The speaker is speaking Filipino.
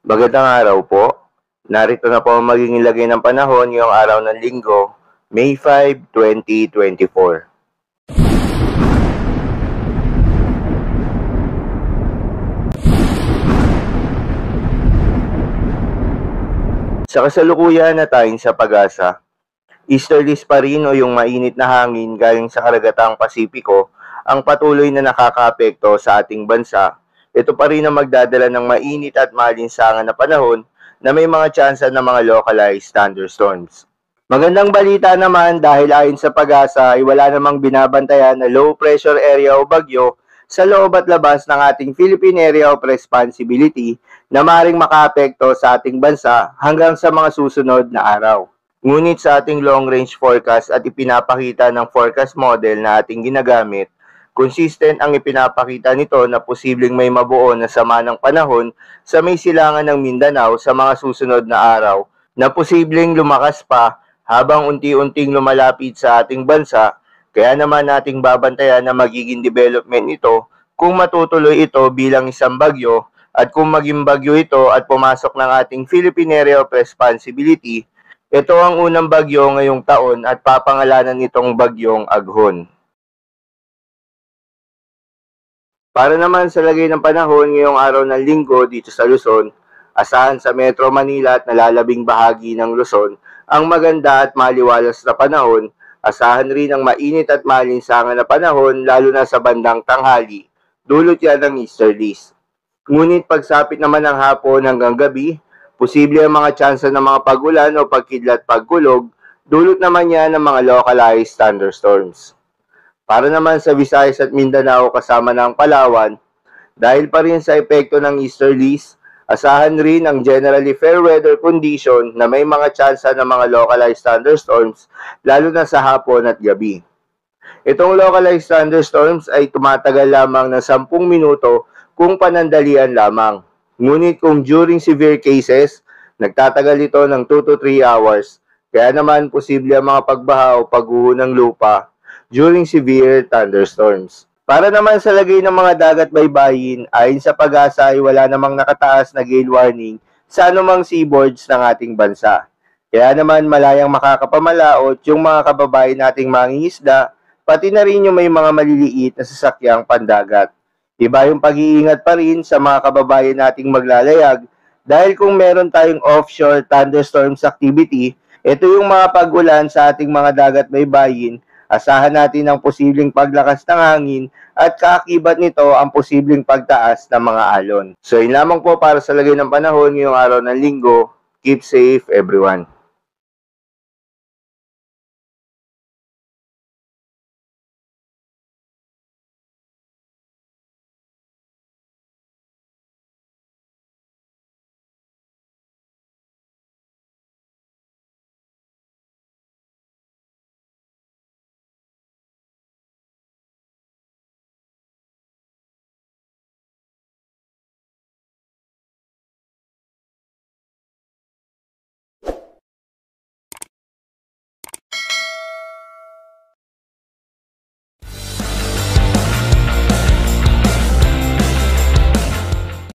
Magandang araw po. Narito na po ang magiging lagay ng panahon ngayong araw ng Linggo, May 5, 2024. Sa kasalukuyan na tayong sa pag-asa, easterlies pa rin o yung mainit na hangin galing sa karagatang Pasipiko ang patuloy na nakakaapekto sa ating bansa. Ito pa rin ang magdadala ng mainit at malinsangan na panahon na may mga tsansa ng mga localized thunderstorms. Magandang balita naman dahil ayon sa pag-asa ay wala namang binabantayan na low pressure area o bagyo sa loob at labas ng ating Philippine Area of Responsibility na maaaring makaapekto sa ating bansa hanggang sa mga susunod na araw. Ngunit sa ating long-range forecast at ipinapakita ng forecast model na ating ginagamit, consistent ang ipinapakita nito na posibleng may mabuo na sama ng panahon sa may silangan ng Mindanao sa mga susunod na araw na posibleng lumakas pa habang unti-unting lumalapit sa ating bansa, kaya naman nating babantayan na magiging development nito kung matutuloy ito bilang isang bagyo at kung maging bagyo ito at pumasok ng ating Philippine Area of Responsibility. Ito ang unang bagyo ngayong taon at papangalanan nitong bagyong Aghon. Para naman sa lagay ng panahon ngayong araw ng Linggo dito sa Luzon, asahan sa Metro Manila at nalalabing bahagi ng Luzon ang maganda at maliwalas na panahon. Asahan rin ang mainit at malinsangan na panahon lalo na sa bandang tanghali, dulot yan ng easterlies. Ngunit pagsapit naman ng hapon hanggang gabi, posible ang mga tsansa ng mga pag-ulan o pagkidlat-pagkulog, dulot naman yan ng mga localized thunderstorms. Para naman sa Visayas at Mindanao kasama ng Palawan, dahil pa rin sa epekto ng easterlies, asahan rin ang generally fair weather condition na may mga tsansa ng mga localized thunderstorms lalo na sa hapon at gabi. Itong localized thunderstorms ay tumatagal lamang ng 10 minuto kung panandalian lamang. Ngunit kung during severe cases, nagtatagal ito ng 2 to 3 hours. Kaya naman posible ang mga pagbaha o pagguho ng lupa during severe thunderstorms. Para naman sa lagay ng mga dagat baybayin, ayon sa pag-asa ay wala namang nakataas na gale warning sa anumang seaboards ng ating bansa. Kaya naman malayang makakapamalaot yung mga kababayan nating mangingisda, pati na rin yung may mga maliliit na sasakyang pandagat. Iba yung pag-iingat pa rin sa mga kababayan nating maglalayag dahil kung meron tayong offshore thunderstorms activity, ito yung mga pag-ulan sa ating mga dagat baybayin, asahan natin ang posibleng paglakas ng hangin at kaakibat nito ang posibleng pagtaas ng mga alon. So yun lamang po para sa lagay ng panahon ngayong araw ng Linggo. Keep safe everyone.